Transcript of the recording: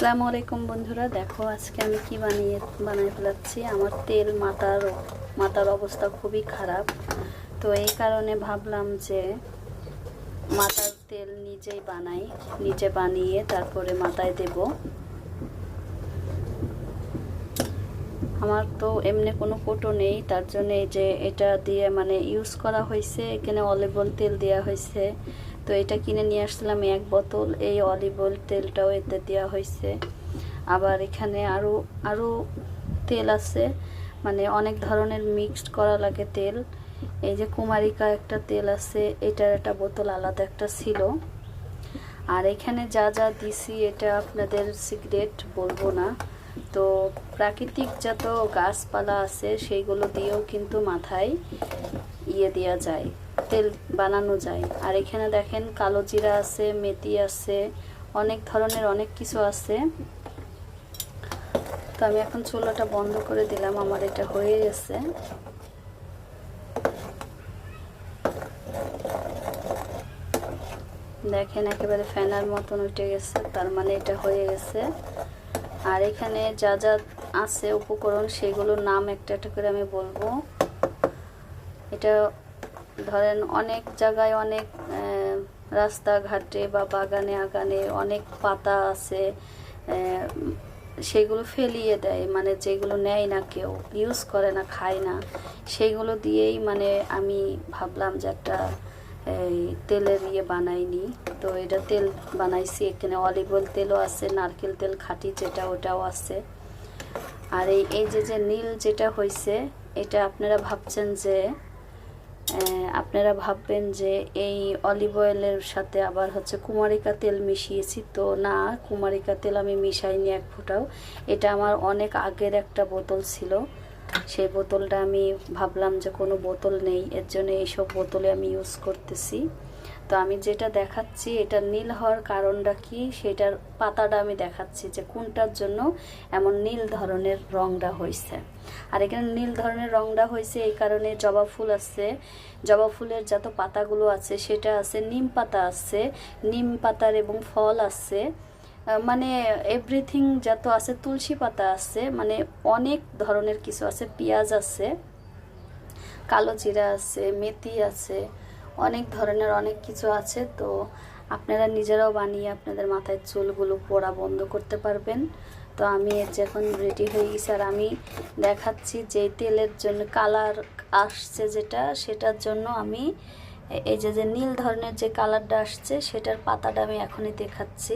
আসসালামু আলাইকুম বন্ধুরা, দেখো আজকে আমি কি বানাই ফেলাচ্ছি। আমার তেল মাথার অবস্থা খুবই খারাপ, তো এই কারণে ভাবলাম যে মাথার তেল নিজে বানিয়ে তারপরে মাথায় দেব। আমার তো এমনি কোনো কোটো নেই, তার জন্য এই যে এটা দিয়ে ইউজ করা হয়েছে। এখানে অলিভ অয়েল তেল দেওয়া হয়েছে, তো এটা কিনে নিয়ে আসছিলাম 1 বোতল। এই অলিভ অয়েল তেলটাও এতে দেওয়া হয়েছে। আবার এখানে আরও তেল আছে, অনেক ধরনের মিক্সড করা লাগে তেল। এই যে কুমারিকা একটা তেল আছে, এটার একটা বোতল আলাদা একটা ছিল। আর এখানে যা যা দিছি এটা আপনাদের সিক্রেট, বলবো না। তো প্রাকৃতিক যত গাছপালা আছে সেইগুলো দিয়েও কিন্তু মাথায় দেওয়া যায়, তেল বানানো যায়। আর এখানে দেখেন কালো জিরা আছে, মেথি আছে, অনেক ধরনের অনেক কিছু আছে। তো আমি এখন চুলাটা বন্ধ করে দিলাম, আমার এটা হয়ে গেছে। দেখেন একেবারে ফেনার মতন উঠে গেছে, তার মানে এটা হয়ে গেছে। আর এখানে যা যা আছে উপকরণ সেগুলোর নাম একটা একটা করে আমি বলবো। এটা ধরেন অনেক জায়গায় অনেক রাস্তাঘাটে বা বাগানে আগানে অনেক পাতা আছে, সেগুলো ফেলিয়ে দেয়, যেগুলো নেয় না, কেউ ইউজ করে না, খায় না, সেইগুলো দিয়েই আমি ভাবলাম যে একটা এই তেলের বানাইনি। তো এটা তেল বানাইছি। এখানে অলিভ অয়েল তেলও আছে, নারকেল তেল খাঁটি যেটা, ওটাও আছে। আর এই যে নীল যেটা হয়েছে, এটা আপনারা ভাববেন যে এই অলিভ অয়েলের সাথে আবার হচ্ছে কুমারিকা তেল মিশিয়েছি। তো না, কুমারিকা তেল আমি মিশাইনি এক ফোঁটাও। এটা আমার অনেক আগের একটা বোতল ছিল, সেই বোতলটা আমি ভাবলাম যে কোনো বোতল নেই, এর জন্য এইসব বোতলে আমি ইউজ করতেছি। তো আমি যেটা দেখাচ্ছি, এটা নীল হওয়ার কারণটা কি সেটার পাতাটা আমি দেখাচ্ছি যে কোনটার জন্য এমন নীল ধরনের রংটা হয়েছে। আর এখানে নীল ধরনের রংটা হয়েছে এই কারণে জবা ফুল আছে, জবা ফুলের যত পাতাগুলো আছে সেটা আছে, নিম পাতা আছে, নিম পাতার এবং ফল আছে, এভরিথিং যত আছে, তুলসী পাতা আছে, অনেক ধরনের কিছু আছে, পেঁয়াজ আছে, কালো জিরা আছে, মেথি আছে, অনেক ধরনের অনেক কিছু আছে। তো আপনারা নিজেরাও বানিয়ে আপনাদের মাথায় চুলগুলো পড়া বন্ধ করতে পারবেন। তো আমি যখন রেডি হয়ে গেছি, আর আমি দেখাচ্ছি যে তেলের জন্য কালার আসছে যেটা, সেটার জন্য আমি এই যে নীল ধরনের যে কালারটা আসছে সেটার পাতাটা আমি এখনই দেখাচ্ছি।